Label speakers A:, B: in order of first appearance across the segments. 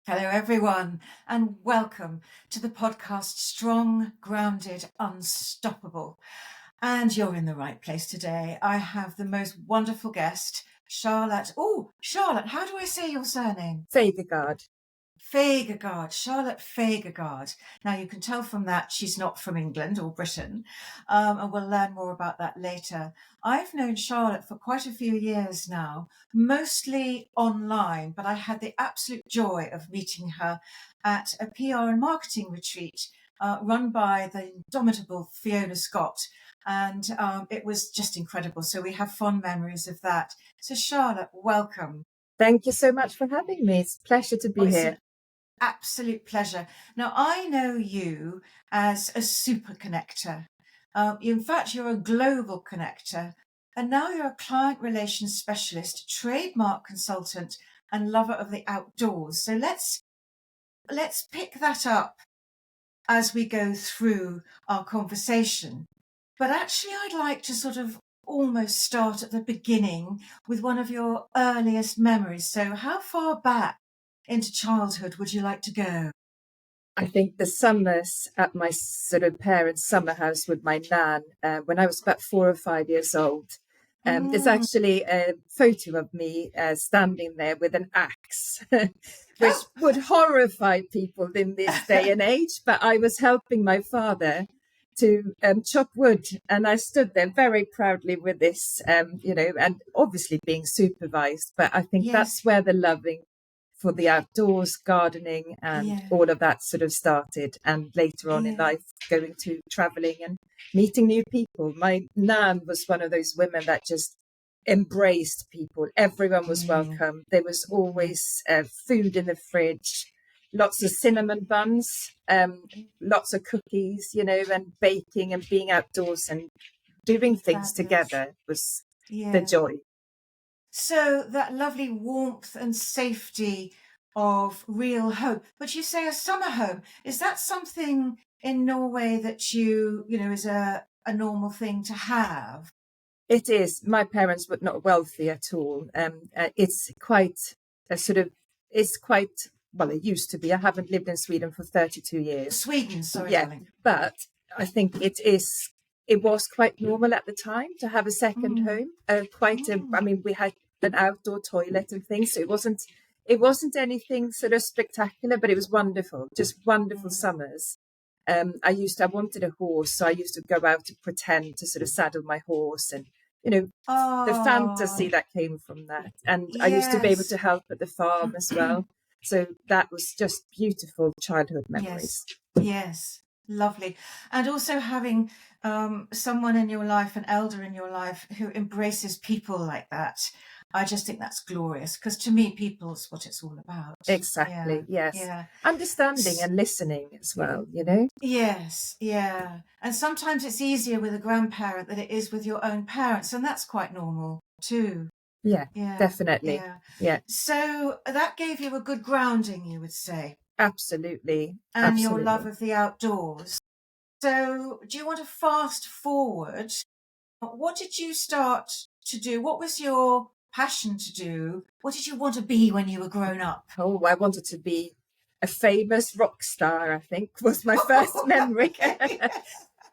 A: Hello, everyone, and welcome to the podcast Strong, Grounded, Unstoppable. And you're in the right place today. I have the most wonderful guest, Charlott. Oh, Charlott, how do I say your surname?
B: Fagergard.
A: Fagergard, Charlott Fagergard. Now, you can tell from that she's not from England or Britain, and we'll learn more about that later. I've known Charlott for quite a few years now, mostly online, but I had the absolute joy of meeting her at a PR and marketing retreat run by the indomitable Fiona Scott, and it was just incredible. So we have fond memories of that. So Charlott, welcome.
B: Thank you so much for having me. It's a pleasure to be here.
A: Absolute pleasure. Now, I know you as a super connector. In fact, you're a global connector, and now you're a client relations specialist, trademark consultant, and lover of the outdoors. So let's pick that up as we go through our conversation. But actually, I'd like to sort of almost start at the beginning with one of your earliest memories. So how far back into childhood would you like to go?
B: I think the summers at my sort of parents' summer house with my nan, when I was about 4 or 5 years old. There's actually a photo of me standing there with an axe, which would horrify people in this day and age. But I was helping my father to chop wood, and I stood there very proudly with this, and obviously being supervised. But I think that's where the loving for the outdoors, gardening, and all of that sort of started. And later on in life, going to traveling and meeting new people. My nan was one of those women that just embraced people. Everyone was welcome. There was always food in the fridge, lots of cinnamon buns, lots of cookies, and baking and being outdoors and doing things together was the joy.
A: So that lovely warmth and safety of real home. But you say a summer home. Is that something in Norway that is a normal thing to have?
B: It is. My parents were not wealthy at all. It's quite well, it used to be. I haven't lived in Sweden for 32 years.
A: Sweden, sorry, darling.
B: But I think it was quite normal at the time to have a second home. We had an outdoor toilet and things, so it wasn't anything sort of spectacular, but it was wonderful, just wonderful summers. I wanted a horse, so I used to go out to pretend to sort of saddle my horse, and the fantasy that came from that. And I used to be able to help at the farm as well. So that was just beautiful childhood memories.
A: Yes. Lovely. And also having someone in your life, an elder in your life who embraces people like that. I just think that's glorious, because to me, people's what it's all about.
B: Exactly. Yes. Yeah. Understanding and listening as well,
A: Yes. Yeah. And sometimes it's easier with a grandparent than it is with your own parents. And that's quite normal too.
B: Yeah, definitely. Yeah.
A: So that gave you a good grounding, you would say.
B: Absolutely.
A: And your love of the outdoors. So do you want to fast forward? What did you start to do? What was your passion to do? What did you want to be when you were grown up?
B: Oh, I wanted to be a famous rock star, I think, was my first memory.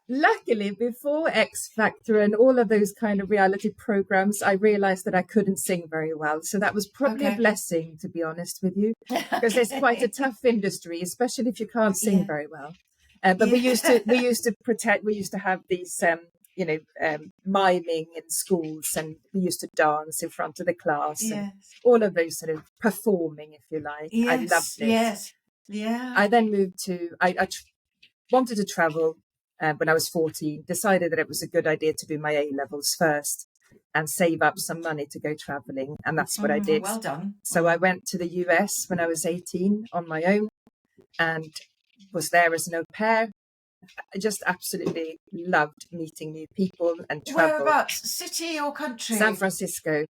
B: Luckily, before X Factor and all of those kind of reality programs, I realized that I couldn't sing very well. So that was probably a blessing, to be honest with you, because it's quite a tough industry, especially if you can't sing very well. But we used to have these, miming in schools, and we used to dance in front of the class, and all of those sort of performing, if you like. I loved it.
A: Yes. Yeah.
B: I then moved to, I wanted to travel. When I was 14, decided that it was a good idea to do my A-levels first and save up some money to go traveling. And that's what I did.
A: Well done.
B: So I went to the US when I was 18 on my own and was there as an au pair. I just absolutely loved meeting new people and travel.
A: Whereabouts? City or country?
B: San Francisco,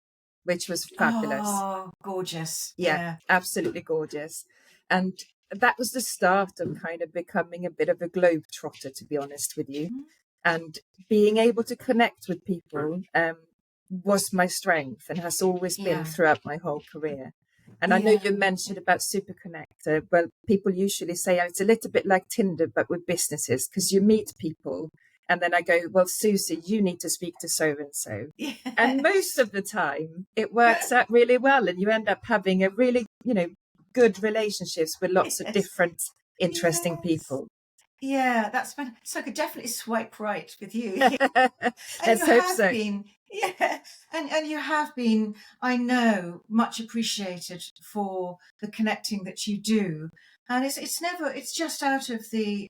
B: which was fabulous.
A: Oh, gorgeous.
B: Yeah, absolutely gorgeous. And that was the start of kind of becoming a bit of a globetrotter, to be honest with you. And being able to connect with people was my strength and has always been throughout my whole career. And I know you mentioned about Super Connector. Well, people usually say it's a little bit like Tinder, but with businesses, because you meet people and then I go, well, Susie, you need to speak to so-and-so. And most of the time it works out really well. And you end up having a really, good relationships with lots of different interesting people.
A: Yeah, that's fun. So I could definitely swipe right with you. And
B: Let's
A: you
B: hope
A: have
B: so.
A: been, yeah, and you have been, I know, much appreciated for the connecting that you do. And it's just out of the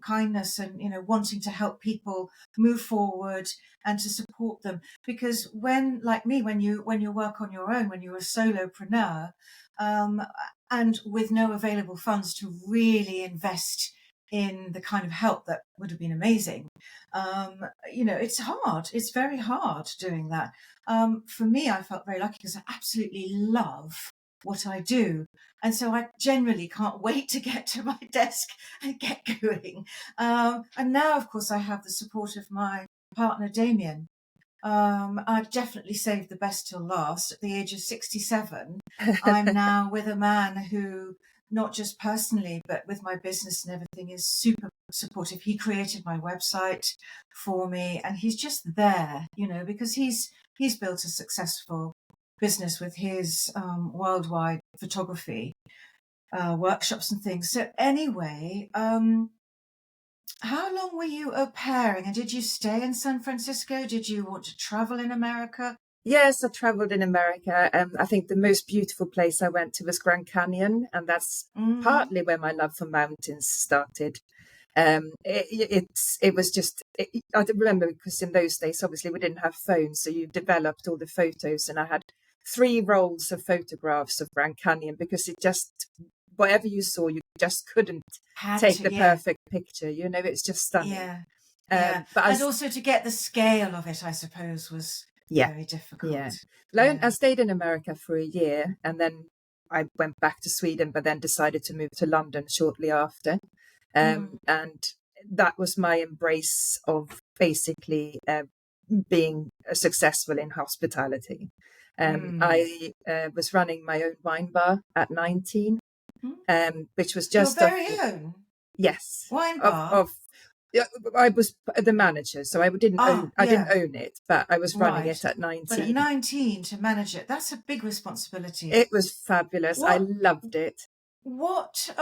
A: kindness and, wanting to help people move forward and to support them. Because like me, when you work on your own, when you're a solopreneur, um, and with no available funds to really invest in the kind of help that would have been amazing. It's hard. It's very hard doing that. For me, I felt very lucky because I absolutely love what I do. And so I generally can't wait to get to my desk and get going. And now, of course, I have the support of my partner, Damien. I've definitely saved the best till last. At the age of 67, I'm now with a man who, not just personally, but with my business and everything, is super supportive. He created my website for me, and he's just there, because he's built a successful business with his worldwide photography workshops and things. So anyway, how long were you au pairing, and did you stay in San Francisco? Did you want to travel in America?
B: Yes, I traveled in America. I think the most beautiful place I went to was Grand Canyon, and that's partly where my love for mountains started. It was just, I remember because in those days, obviously, we didn't have phones, so you developed all the photos, and I had 3 rolls of photographs of Grand Canyon because it just, whatever you saw, you just couldn't take the perfect picture. It's just stunning.
A: Yeah.
B: But
A: and also to get the scale of it, I suppose, was very difficult.
B: I stayed in America for a year, and then I went back to Sweden, but then decided to move to London shortly after. And that was my embrace of basically being successful in hospitality. I was running my own wine bar at 19, which was just
A: your very own.
B: Yes,
A: wine bar.
B: I was the manager, so I didn't own it, but I was running it at 19.
A: But at 19 to manage it, that's a big responsibility.
B: It was fabulous. I loved it.
A: What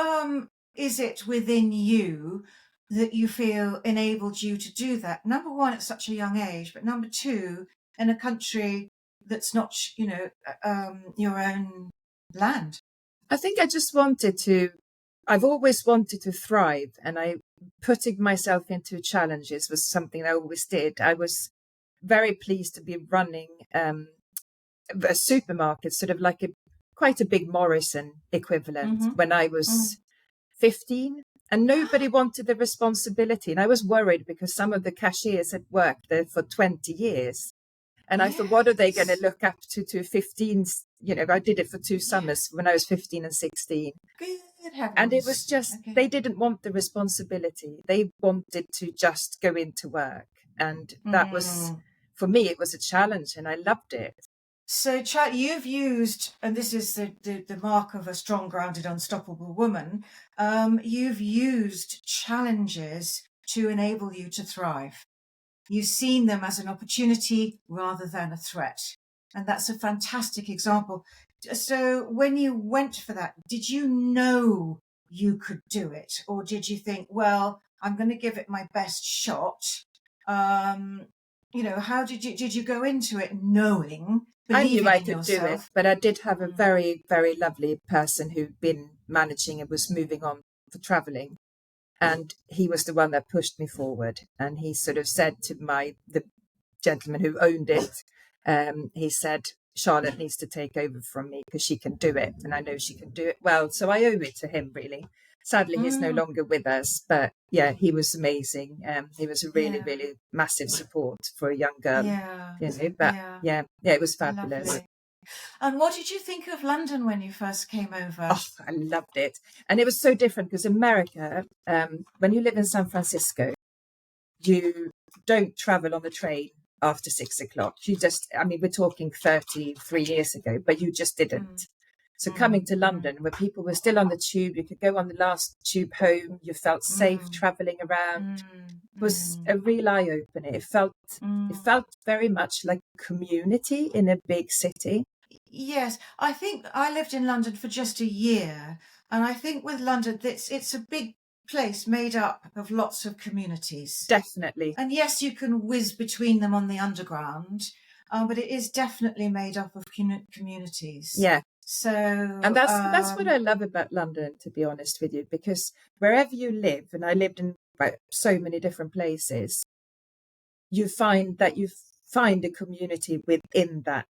A: is it within you that you feel enabled you to do that? Number one, at such a young age, but number two, in a country that's not, your own land.
B: I think I just I've always wanted to thrive, and putting myself into challenges was something I always did. I was very pleased to be running a supermarket, sort of like quite a big Morrison equivalent when I was 15, and nobody wanted the responsibility. And I was worried because some of the cashiers had worked there for 20 years. And I thought, what are they going to look up to 15? I did it for 2 summers when I was 15 and 16.
A: Good heavens.
B: And it was just, they didn't want the responsibility. They wanted to just go into work. And that was, for me, it was a challenge, and I loved it.
A: So, you've used, and this is the mark of a strong, grounded, unstoppable woman, you've used challenges to enable you to thrive. You've seen them as an opportunity rather than a threat. And that's a fantastic example. So when you went for that, did you know you could do it? Or did you think, well, I'm going to give it my best shot? How did you go into it knowing,
B: I knew I
A: in
B: could
A: yourself?
B: do it, but I did have a very, very lovely person who'd been managing and was moving on for traveling. And he was the one that pushed me forward. And he sort of said to the gentleman who owned it, he said, Charlotte needs to take over from me because she can do it. And I know she can do it well. So I owe it to him, really. Sadly, he's no longer with us. But yeah, he was amazing. He was a really, really massive support for a young girl. It was fabulous.
A: Lovely. And what did you think of London when you first came over?
B: Oh, I loved it. And it was so different because America, when you live in San Francisco, you don't travel on the train after 6 o'clock. We're talking 33 years ago, but you just didn't. So coming to London, where people were still on the tube, you could go on the last tube home, you felt safe travelling around. It was a real eye-opener. It felt very much like community in a big city.
A: Yes, I think I lived in London for just a year, and I think with London, it's a big place made up of lots of communities.
B: Definitely.
A: And yes, you can whiz between them on the underground, but it is definitely made up of communities.
B: Yeah.
A: So,
B: And that's what I love about London, to be honest with you, because wherever you live, and I lived in so many different places, you find a community within that.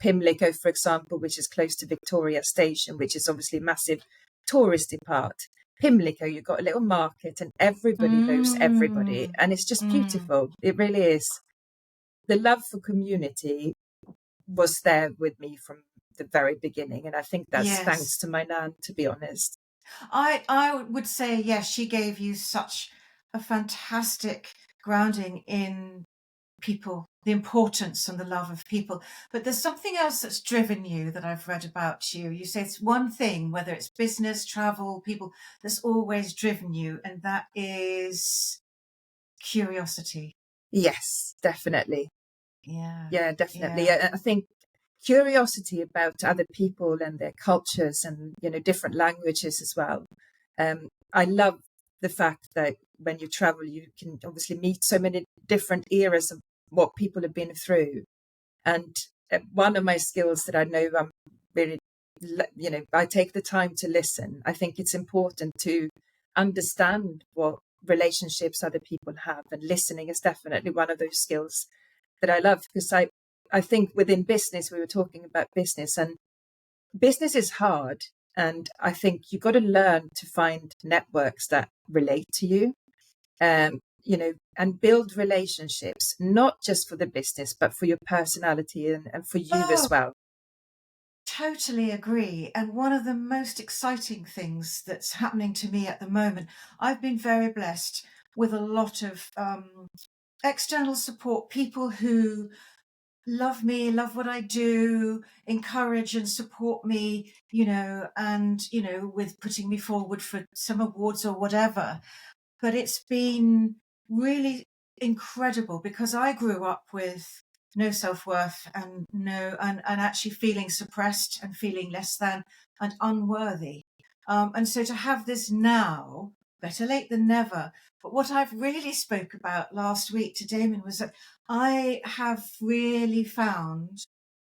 B: Pimlico, for example, which is close to Victoria Station, which is obviously a massive touristy part. Pimlico, you've got a little market and everybody knows everybody. And it's just beautiful. It really is. The love for community was there with me from the very beginning. And I think that's thanks to my nan, to be honest.
A: I would say, yes, she gave you such a fantastic grounding in people, the importance and the love of people. But there's something else that's driven you that I've read about you. You say it's one thing, whether it's business, travel, people, that's always driven you, and that is curiosity.
B: Yes, definitely.
A: Yeah,
B: definitely. Yeah. I think curiosity about other people and their cultures and, different languages as well. I love the fact that when you travel, you can obviously meet so many different eras of what people have been through. And one of my skills that I know I'm really, I take the time to listen. I think it's important to understand what relationships other people have, and listening is definitely one of those skills that I love, because I think within business, we were talking about business, and business is hard. And I think you've got to learn to find networks that relate to you, and build relationships, not just for the business, but for your personality and for you as well.
A: Totally agree. And one of the most exciting things that's happening to me at the moment, I've been very blessed with a lot of external support, people who love me, love what I do, encourage and support me, and, with putting me forward for some awards or whatever. But it's been really incredible, because I grew up with no self-worth and actually feeling suppressed and feeling less than and unworthy. And so to have this now, better late than never. But what I've really spoke about last week to Damien was that I have really found,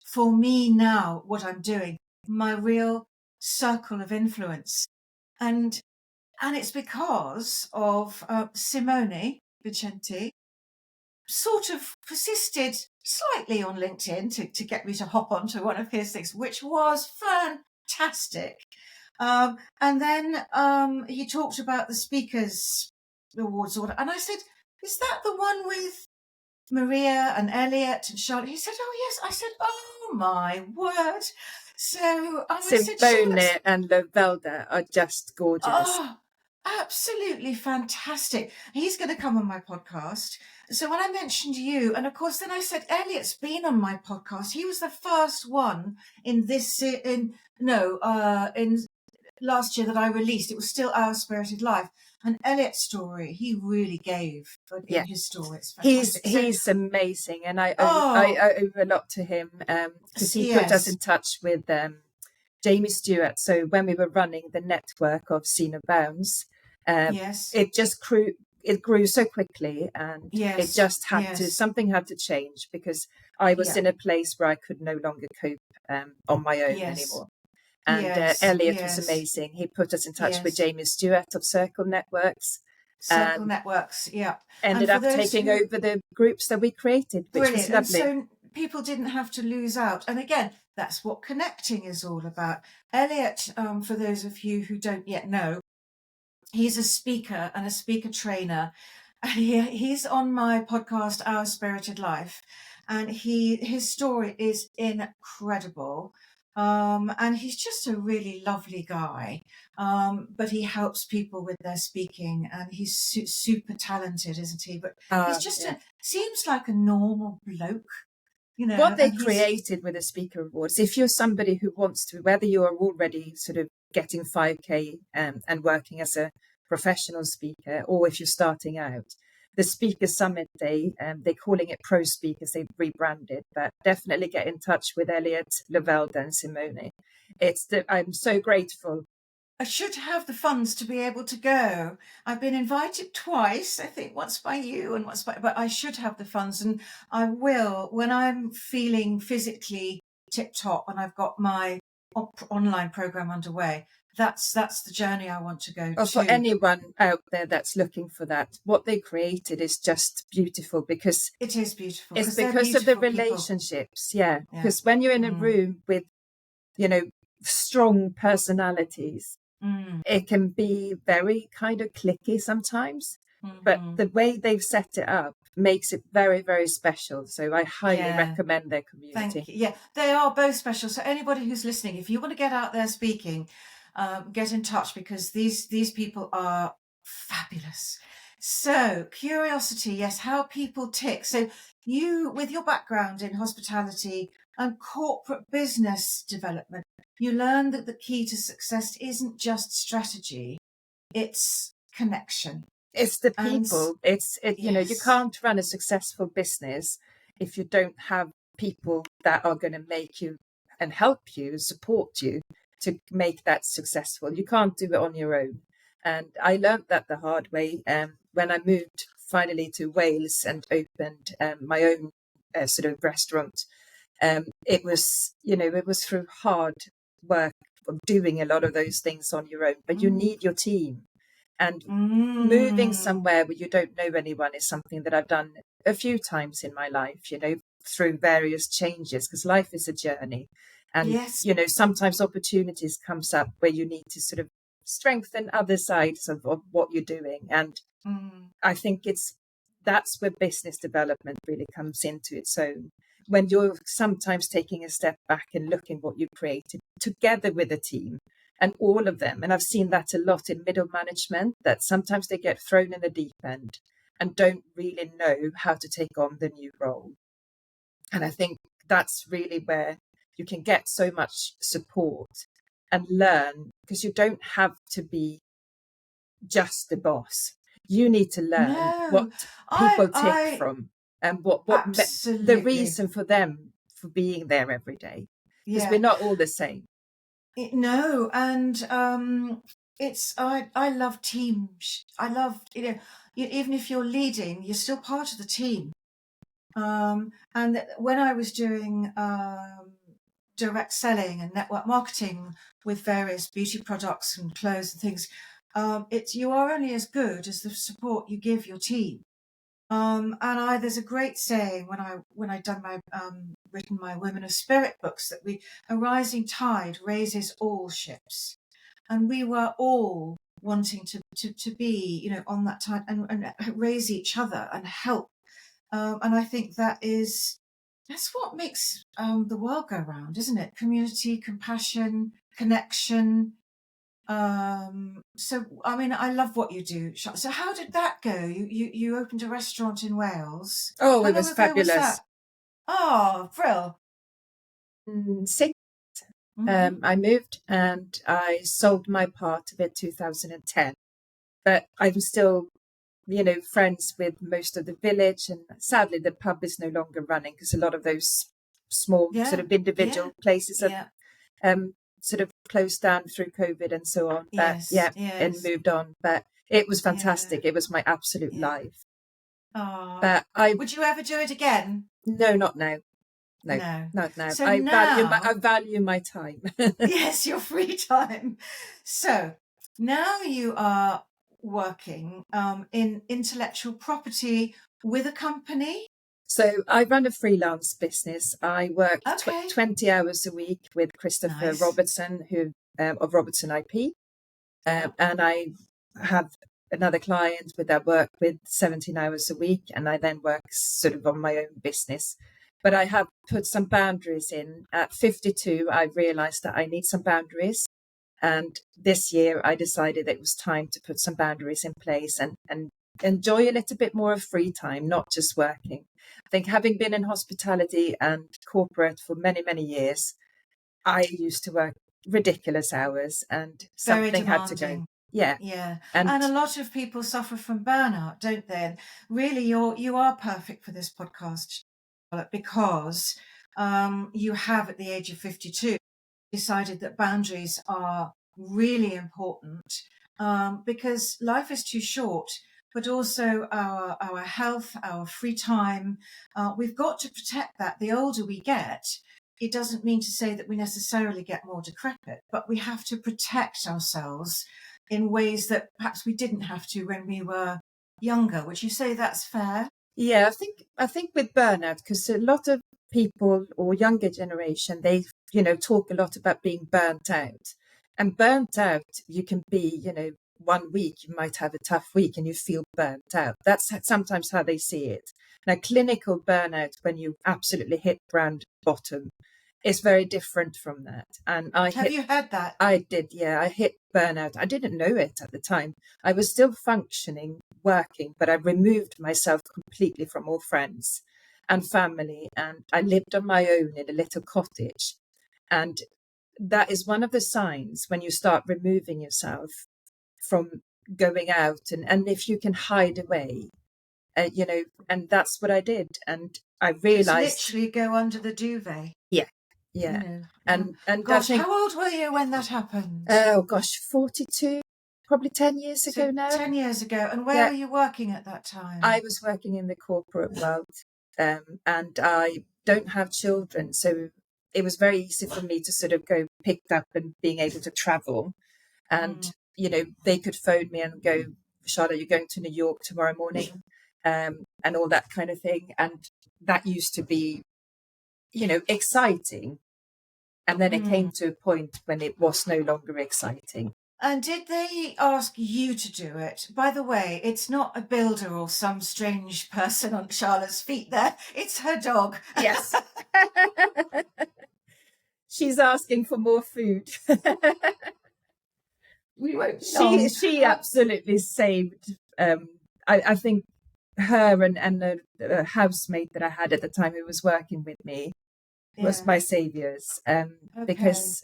A: for me now, what I'm doing, my real circle of influence. And it's because of Simone Vicenti, sort of persisted slightly on LinkedIn to get me to hop onto one of his things, which was fantastic. And then he talked about the Speakers Awards order. And I said, is that the one with Maria and Elliot and Charlotte? He said, oh, yes. I said, oh, my word. So
B: Simone and Lovelda are just gorgeous.
A: Oh, absolutely fantastic. He's going to come on my podcast. So when I mentioned you, and of course then I said, Elliot's been on my podcast. He was the first one in last year that I released. It was still Our Spirited Life. And Elliot's story, he really gave in his story. It's fantastic.
B: He's amazing. And I owe a lot to him, because he put us in touch with Jamie Stewart. So when we were running the network of Senior Bounds, it just grew so quickly, and it just something had to change, because I was in a place where I could no longer cope on my own anymore. And Elliot was amazing. He put us in touch with Jamie Stewart of Circle Networks. Ended up taking over the groups that we created, which was lovely.
A: And so people didn't have to lose out. And again, that's what connecting is all about. Elliot, for those of you who don't yet know, he's a speaker and a speaker trainer. He's on my podcast, Our Spirited Life, and his story is incredible. And he's just a really lovely guy. But he helps people with their speaking, and he's super talented, isn't he? But he's just seems like a normal bloke.
B: What they
A: and he's
B: created with the Speaker Awards, if you're somebody who wants to, whether you are already sort of getting 5K and working as a professional speaker, or if you're starting out, the Speaker Summit Day, they're calling it Pro Speakers, they've rebranded, but definitely get in touch with Elliot, Lavelde and Simone. I'm so grateful.
A: I should have the funds to be able to go. I've been invited twice, I think once by you and once but I should have the funds, and I will when I'm feeling physically tip top and I've got my online program underway. That's the journey I want to go
B: Or for
A: to.
B: anyone out there that's looking for that, what they created is just beautiful because
A: It is beautiful
B: it's
A: because they're
B: because of the
A: beautiful people.
B: relationships. Yeah.
A: Yeah.
B: Because when you're in a room with, strong personalities, it can be very kind of cliquey sometimes. But the way they've set it up makes it very, very special. So I highly recommend their community.
A: Thank you. Yeah, they are both special. So anybody who's listening, if you want to get out there speaking, get in touch because these people are fabulous. So curiosity, yes, how people tick. So you, with your background in hospitality and corporate business development, you learn that the key to success isn't just strategy, it's connection.
B: It's the
A: And
B: people. You can't run a successful business if you don't have people that are going to make you and help you, support you to make that successful. You can't do it on your own. And I learned that the hard way when I moved finally to Wales and opened my own sort of restaurant. It was through hard work of doing a lot of those things on your own, but you need your team. And moving somewhere where you don't know anyone is something that I've done a few times in my life, through various changes, because life is a journey. And, sometimes opportunities comes up where you need to sort of strengthen other sides of what you're doing. And I think that's where business development really comes into its own. When you're sometimes taking a step back and looking what you created together with a team. And all of them, and I've seen that a lot in middle management, that sometimes they get thrown in the deep end and don't really know how to take on the new role. And I think that's really where you can get so much support and learn, because you don't have to be just the boss. You need to learn what people take from and what the reason for them for being there every day, because we're not all the same.
A: No, and I love teams. I love even if you're leading, you're still part of the team. And when I was doing direct selling and network marketing with various beauty products and clothes and things, you are only as good as the support you give your team. And there's a great saying when I done my written my Women of Spirit books that a rising tide raises all ships, and we were all wanting to be on that tide and raise each other and help, and I think that's what makes the world go round, isn't it? Community, compassion, connection. So I mean, I love what you do. So how did that go? You opened a restaurant in Wales.
B: Oh,
A: How
B: it was
A: long ago
B: fabulous.
A: was that? Oh, Frill.
B: 6. I moved and I sold my part of it 2010. But I'm still, friends with most of the village. And sadly, the pub is no longer running because a lot of those small sort of individual places have sort of closed down through COVID and so on. But and moved on. But it was fantastic. It was my absolute life.
A: Oh,
B: but
A: would you ever do it again?
B: No, not now. No, not now.
A: So
B: I value my time.
A: Yes, your free time. So now you are working in intellectual property with a company.
B: So I run a freelance business. I work 20 hours a week with Christopher Robertson, who of Robertson IP, and I have another client with that work with 17 hours a week, and I then work sort of on my own business. But I have put some boundaries in. At 52, I realized that I need some boundaries. And this year I decided it was time to put some boundaries in place and enjoy a little bit more of free time, not just working. I think having been in hospitality and corporate for many, many years, I used to work ridiculous hours and
A: Very
B: something had to go.
A: demanding.
B: Yeah.
A: Yeah.
B: And
A: And a lot of people suffer from burnout, don't they? And really, you are perfect for this podcast, Charlotte, because you have, at the age of 52, decided that boundaries are really important, because life is too short, but also our health, our free time. We've got to protect that. The older we get, it doesn't mean to say that we necessarily get more decrepit, but we have to protect ourselves in ways that perhaps we didn't have to when we were younger. Would you say that's fair?
B: yeah, I think with burnout, because a lot of people or younger generation, they, talk a lot about being burnt out. And burnt out, you can be, 1 week, you might have a tough week and you feel burnt out. That's sometimes how they see it. Now, clinical burnout, when you absolutely hit brand bottom, is very different from that. And
A: Have you had that?
B: I did, yeah. I hit burnout. I didn't know it at the time. I was still functioning, working, but I removed myself completely from all friends and family. And I lived on my own in a little cottage. And that is one of the signs when you start removing yourself from going out. And if you can hide away, and that's what I did. And I
A: Just
B: realized,
A: literally go under the duvet.
B: yeah,
A: You
B: yeah.
A: know.
B: And I
A: Gosh,
B: think,
A: how old were you when that happened?
B: oh gosh, 42, probably 10 years
A: So
B: ago now.
A: 10 years ago. And where
B: Yeah,
A: were you working at that time?
B: I was working in the corporate world, and I don't have children. So it was very easy for me to sort of go picked up and being able to travel. And,
A: Mm.
B: they could phone me and go, Charlotte, you're going to New York tomorrow morning, and all that kind of thing. And that used to be, exciting. And then it came
A: Mm.
B: to a point when it was no longer exciting.
A: And did they ask you to do it? By the way, it's not a builder or some strange person on Charlotte's feet there. It's her dog.
B: Yes. She's asking for more food.
A: We won't be long.
B: She absolutely saved. I think her and the housemate that I had at the time who was working with me was
A: Yeah.
B: my saviors.
A: Okay.
B: Because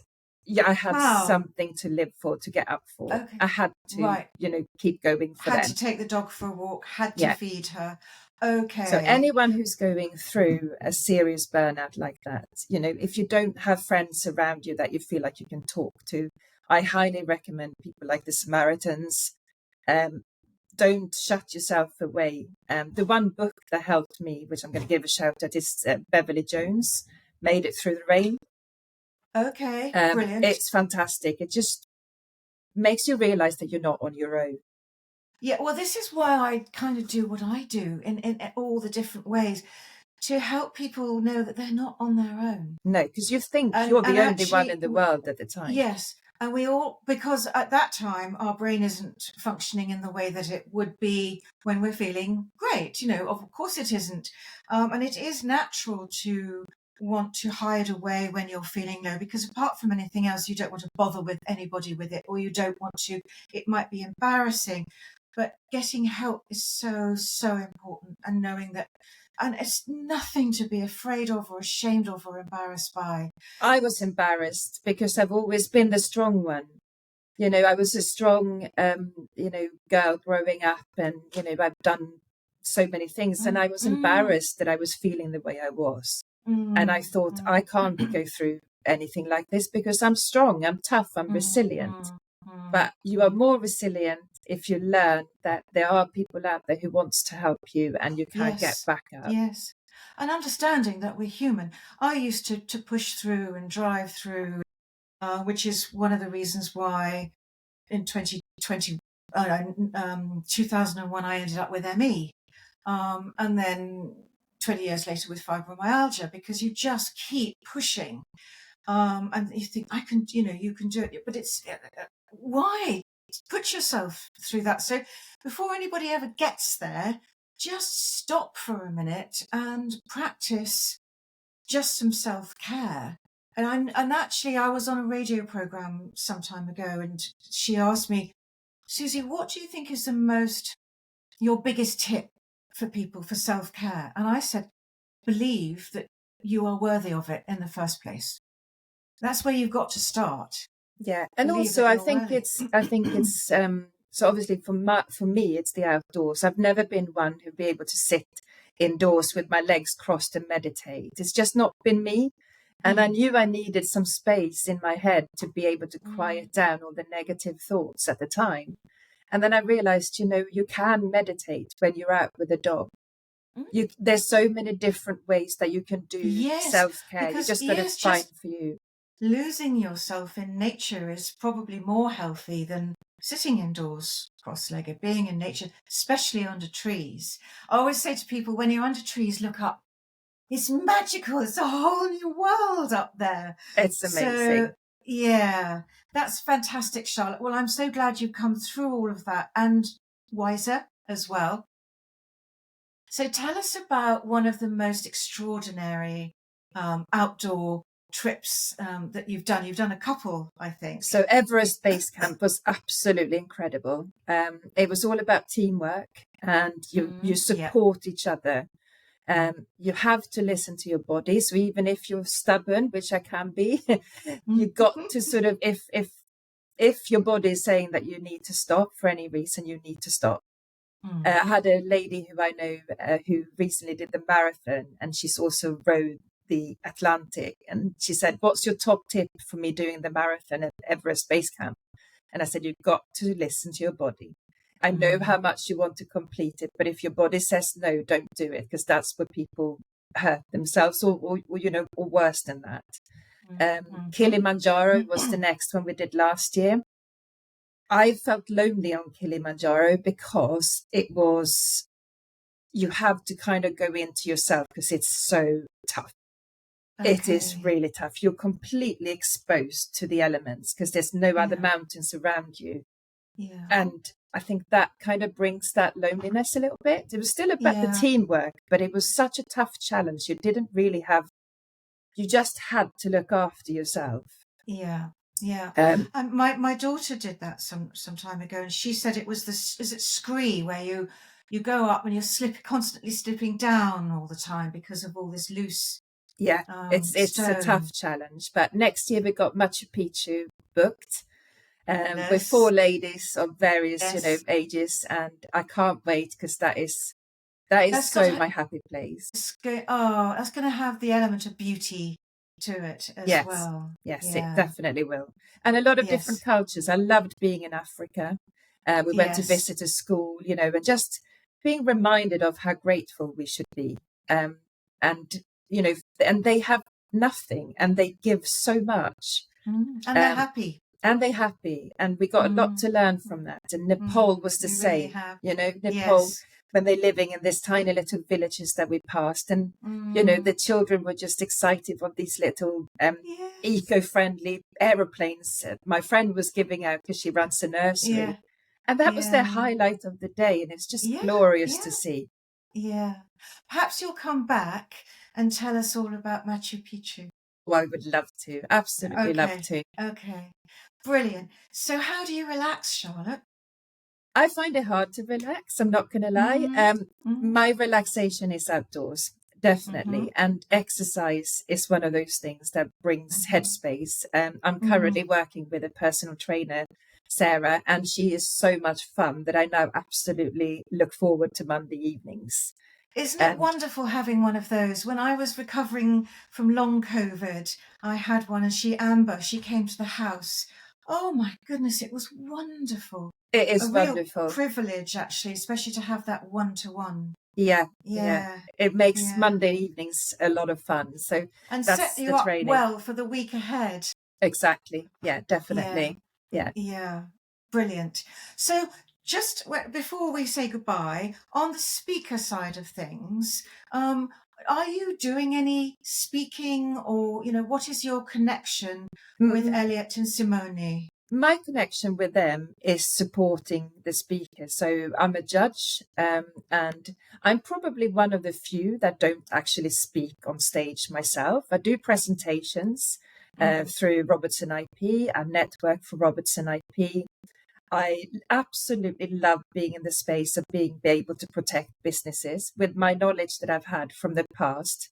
B: I had
A: Wow.
B: something to live for, to get up for.
A: Okay.
B: I had to,
A: Right.
B: keep going for
A: Had
B: them.
A: to take the dog for a walk, had to
B: Yeah.
A: feed her. Okay.
B: So anyone who's going through a serious burnout like that, if you don't have friends around you that you feel like you can talk to, I highly recommend people like the Samaritans. Don't shut yourself away. The one book that helped me, which I'm going to give a shout at, is Beverly Jones, Made It Through the Rain.
A: Okay. Brilliant.
B: It's fantastic. It just makes you realize that you're not on your own.
A: Yeah, well, this is why I kind of do what I do in all the different ways, to help people know that they're not on their own.
B: No, because you think
A: And-
B: you're the
A: and
B: only
A: actually,
B: one in the world at the time.
A: Yes. And we all, because at that time, our brain isn't functioning in the way that it would be when we're feeling great. Of course it isn't. And it is natural to want to hide away when you're feeling low, because apart from anything else, you don't want to bother with anybody with it, or you don't want to, it might be embarrassing. But getting help is so, so important, and knowing that, and it's nothing to be afraid of or ashamed of or embarrassed by.
B: I was embarrassed because I've always been the strong one. I was a strong, girl growing up, and, I've done so many things, and I was embarrassed that I was feeling the way I was. And I thought, I can't go through anything like this because I'm strong, I'm tough, I'm resilient. But you are more resilient if you learn that there are people out there who wants to help you and you can get back up.
A: Yes. And understanding that we're human. I used to push through and drive through, which is one of the reasons why in 2001, I ended up with ME. And then 20 years later with fibromyalgia, because you just keep pushing. And you think, you can do it. But it's, why? Put yourself through that. So before anybody ever gets there, just stop for a minute and practice just some self-care. And actually, I was on a radio program some time ago, and she asked me, Susie, what do you think is the most your biggest tip for people for self-care? And I said, believe that you are worthy of it in the first place. That's where you've got to start.
B: Yeah, and
A: Believe
B: also
A: that
B: I
A: you're
B: think
A: worthy.
B: it's so obviously for me it's the outdoors. I've never been one who'd be able to sit indoors with my legs crossed and meditate. It's just not been me. And I knew I needed some space in my head to be able to quiet down all the negative thoughts at the time. And then I realized, you can meditate when you're out with a dog. There's so many different ways that you can do
A: Yes,
B: self-care. You
A: because
B: just got to find
A: just
B: for you.
A: losing yourself in nature is probably more healthy than sitting indoors cross-legged. Being in nature, especially under trees. I always say to people, when you're under trees, look up. It's magical. It's a whole new world up there.
B: It's
A: So
B: amazing.
A: yeah, that's fantastic, Charlotte. Well, I'm so glad you've come through all of that and wiser as well. So tell us about one of the most extraordinary outdoor trips that you've done. You've done a couple, I think.
B: So Everest Base Camp was absolutely incredible. It was all about teamwork, and you
A: Yeah.
B: support each other. You have to listen to your body. So even if you're stubborn, which I can be, you got to sort of if your body is saying that you need to stop for any reason, you need to stop. I had a lady who I know who recently did the marathon, and she's also rode the Atlantic. And she said, "What's your top tip for me doing the marathon at Everest Base Camp?" And I said, "You've got to listen to your body. I know how much you want to complete it, but if your body says no, don't do it, because that's where people hurt themselves, or worse than that." Kilimanjaro was the next one we did last year. I felt lonely on Kilimanjaro because you have to kind of go into yourself because it's so tough.
A: Okay.
B: It is really tough. You're completely exposed to the elements because there's no other mountains around you.
A: Yeah.
B: And I think that kind of brings that loneliness a little bit. It was still about the teamwork, but it was such a tough challenge. You just had to look after yourself.
A: Yeah. Yeah. My daughter did that some time ago, and she said it was is it scree, where you go up and you're constantly slipping down all the time because of all this loose
B: it's a tough challenge. But next year we got Machu Picchu booked with 4 ladies of various ages, and I can't wait because that is my happy place.
A: That's going to have the element of beauty to it as well.
B: Yes, it definitely will. And a lot of different cultures. I loved being in Africa. We went to visit a school, and just being reminded of how grateful we should be. And they have nothing, and they give so much.
A: And they're happy.
B: And they're happy. And we got a lot to learn from that. And Nepal was the same.
A: Really
B: Nepal, when they're living in these tiny little villages that we passed, and the children were just excited of these little eco-friendly aeroplanes my friend was giving out because she runs a nursery, and that was their highlight of the day, and it's just glorious to see.
A: Perhaps you'll come back and tell us all about Machu Picchu.
B: Well, I would love to, absolutely love to.
A: Okay, brilliant. So how do you relax, Charlotte?
B: I find it hard to relax, I'm not going to lie. My relaxation is outdoors, definitely. And exercise is one of those things that brings headspace. I'm currently working with a personal trainer, Sarah, and she is so much fun that I now absolutely look forward to Monday evenings.
A: Isn't it wonderful having one of those? When I was recovering from long COVID, I had one, and Amber, she came to the house. Oh my goodness, it was wonderful.
B: It is wonderful.
A: Real privilege, actually, especially to have that one-to-one.
B: Yeah. It makes Monday evenings a lot of fun. So
A: and
B: that's
A: set you
B: the
A: up
B: training.
A: Well for the week ahead.
B: Exactly. Yeah, definitely.
A: Yeah. Brilliant. So just before we say goodbye, on the speaker side of things, are you doing any speaking, or what is your connection with Elliot and Simone?
B: My connection with them is supporting the speaker. So I'm a judge, and I'm probably one of the few that don't actually speak on stage myself. I do presentations through Robertson IP, I network for Robertson IP. I absolutely love being in the space of being able to protect businesses with my knowledge that I've had from the past.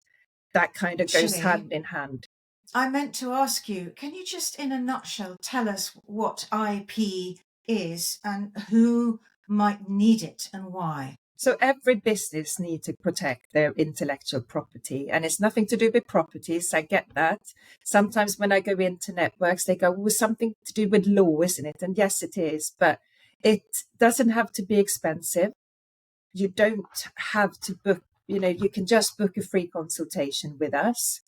B: That kind of goes
A: Actually,
B: hand in hand.
A: I meant to ask you, can you just in a nutshell tell us what IP is and who might need it and why?
B: So every business needs to protect their intellectual property, and it's nothing to do with properties. I get that. Sometimes when I go into networks, they go, "Well, something to do with law, isn't it?" And yes, it is, but it doesn't have to be expensive. You don't have to book, you can just book a free consultation with us,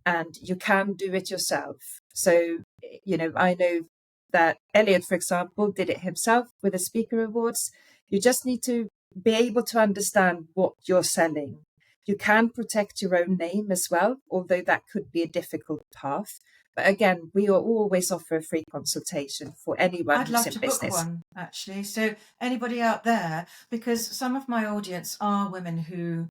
B: and you can do it yourself. So, I know that Elliot, for example, did it himself with the speaker awards. You just need to be able to understand what you're selling. You can protect your own name as well, although that could be a difficult path. But again, we always offer a free consultation for anyone
A: I'd
B: who's
A: love
B: in
A: to book
B: business.
A: one, actually. So, anybody out there, because some of my audience are women who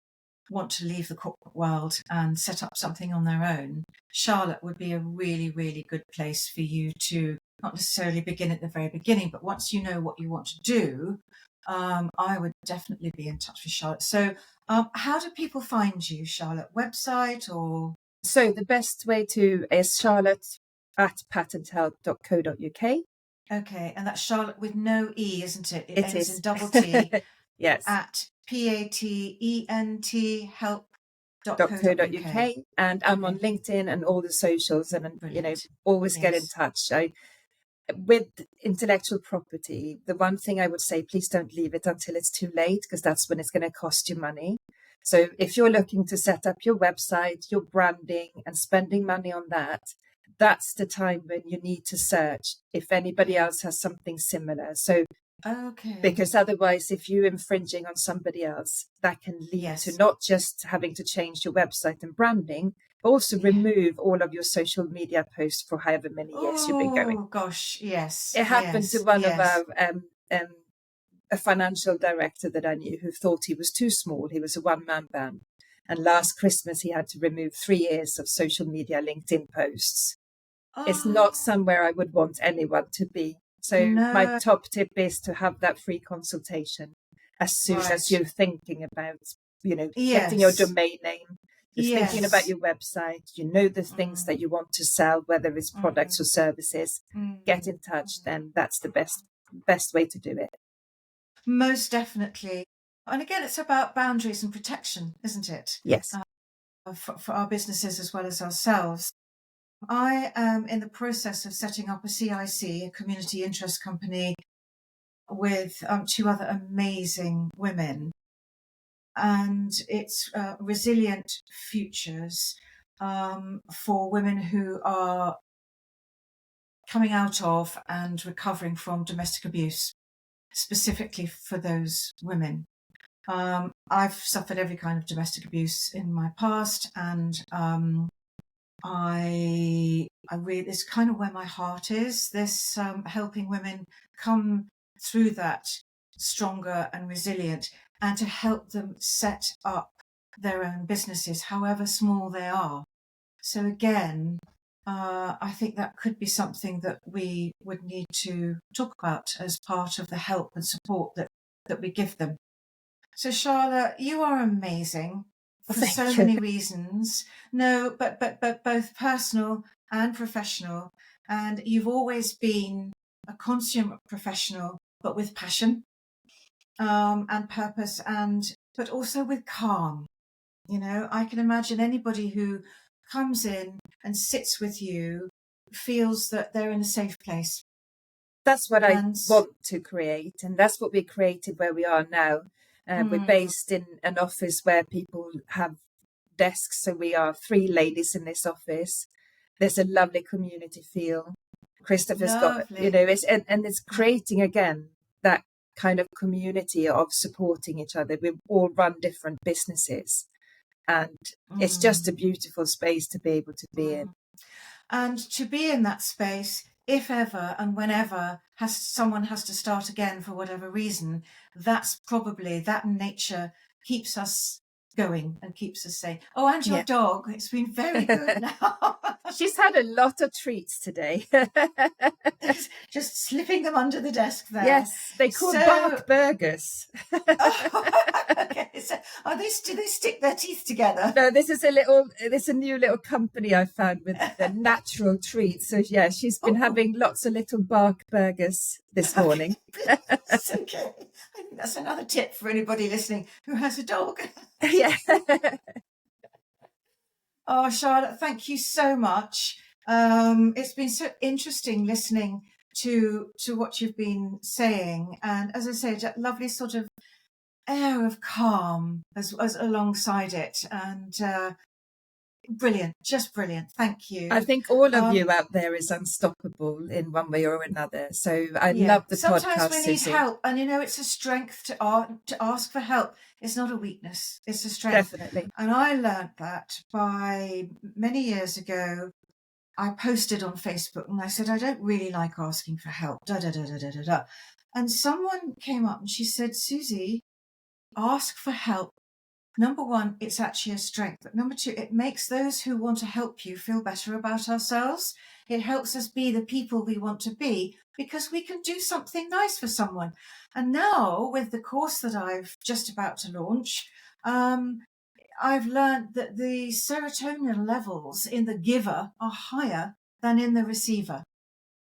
A: want to leave the corporate world and set up something on their own, Charlotte would be a really, really good place for you to not necessarily begin at the very beginning, but once you know what you want to do, I would definitely be in touch with Charlotte. So, how do people find you, Charlotte? Website or?
B: So the best way to is charlotte@patenthealth.co.uk.
A: Okay, and that's Charlotte with no E, isn't it? It
B: It
A: ends in
B: is.
A: double T
B: Yes.
A: at patent.help.co.uk.
B: .co.uk, and I'm on
A: Okay,
B: LinkedIn and all the socials, and
A: brilliant.
B: always get in
A: Yes.
B: touch. With intellectual property, the one thing I would say, please don't leave it until it's too late, because that's when it's going to cost you money. So if you're looking to set up your website, your branding, and spending money on that, that's the time when you need to search if anybody else has something similar. So
A: Okay.
B: because otherwise, if you're infringing on somebody else, that can lead to
A: Yes.
B: not just having to change your website and branding, but also
A: Yeah.
B: remove all of your social media posts for however many years you've been going.
A: Oh gosh. Yes.
B: It happened to
A: Yes.
B: one of
A: Yes.
B: our a financial director that I knew who thought he was too small. He was a one-man band, and last Christmas he had to remove 3 years of social media LinkedIn posts. It's not
A: Oh
B: somewhere I would want anyone to be. So my
A: no.
B: top tip is to have that free consultation as soon as
A: Right.
B: you're thinking about, getting your
A: Yes.
B: domain name, you're thinking about
A: Yes.
B: your website, the things
A: Mm,
B: that you want to sell, whether it's products or
A: mm,
B: services, get
A: mm,
B: in touch,
A: mm.
B: then that's the best way to do it.
A: Most definitely. And again, it's about boundaries and protection, isn't it?
B: Yes.
A: For our businesses as well as ourselves. I am in the process of setting up a CIC, a community interest company, with two other amazing women. And it's resilient futures for women who are coming out of and recovering from domestic abuse, specifically for those women. I've suffered every kind of domestic abuse in my past, and I really, it's kind of where my heart is. This helping women come through that stronger and resilient, and to help them set up their own businesses, however small they are. So again, I think that could be something that we would need to talk about as part of the help and support that we give them. So Charlotte, you are amazing
B: Well,
A: for so
B: thank you.
A: many reasons. No, but both personal and professional. And you've always been a consummate professional, but with passion and purpose, and but also with calm. I can imagine anybody who comes in and sits with you feels that they're in a safe place.
B: That's what I
A: And
B: want to create, and that's what we created where we are now. We're
A: mm,
B: based in an office where people have desks, so we are 3 ladies in this office. There's a lovely community feel. Christopher's got,
A: lovely.
B: and it's creating again that kind of community of supporting each other. We all run different businesses, and it's just a
A: Mm,
B: beautiful space to be able to be in.
A: mm. And to be in that space, if ever and whenever someone has to start again for whatever reason, that's probably that nature keeps us going and keeps us sane. Oh, and your
B: Yeah.
A: dog. It's been very good now.
B: She's had a lot of treats today.
A: Just slipping them under the desk there.
B: Yes, they call bark burgers.
A: Okay, so do they stick their teeth together?
B: No, this is a new little company I found with the natural treats. So yeah, she's been having lots of little bark burgers this morning.
A: Okay. I think that's another tip for anybody listening who has a dog.
B: Yeah.
A: Oh, Charlotte, thank you so much. It's been so interesting listening to what you've been saying, and as I said, that lovely sort of air of calm as alongside it, and brilliant, just brilliant. Thank you.
B: I think all of you out there is unstoppable in one way or another. So I love the
A: Sometimes
B: podcast.
A: Sometimes we need
B: Susie.
A: help, and it's a strength to ask for help. It's not a weakness; it's a strength.
B: Definitely.
A: And I learned that by many years ago. I posted on Facebook and I said, I don't really like asking for help. And someone came up and she said, Susie, ask for help. Number one, it's actually a strength. But number two, it makes those who want to help you feel better about ourselves. It helps us be the people we want to be because we can do something nice for someone. And now with the course that I've just about to launch, I've learned that the serotonin levels in the giver are higher than in the receiver.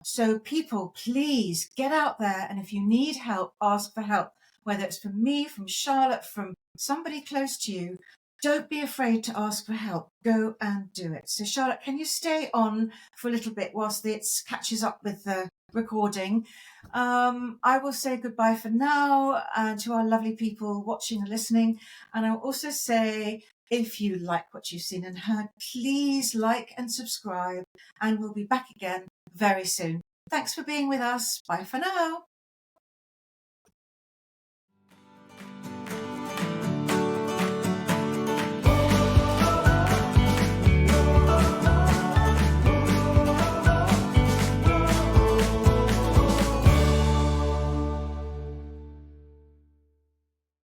A: So people, please get out there. And if you need help, ask for help, whether it's from me, from Charlotte, from somebody close to you. Don't be afraid to ask for help. Go and do it. So Charlotte, can you stay on for a little bit whilst it catches up with the recording? I will say goodbye for now to our lovely people watching and listening. And I'll also say, if you like what you've seen and heard, please like and subscribe, and we'll be back again very soon. Thanks for being with us. Bye for now.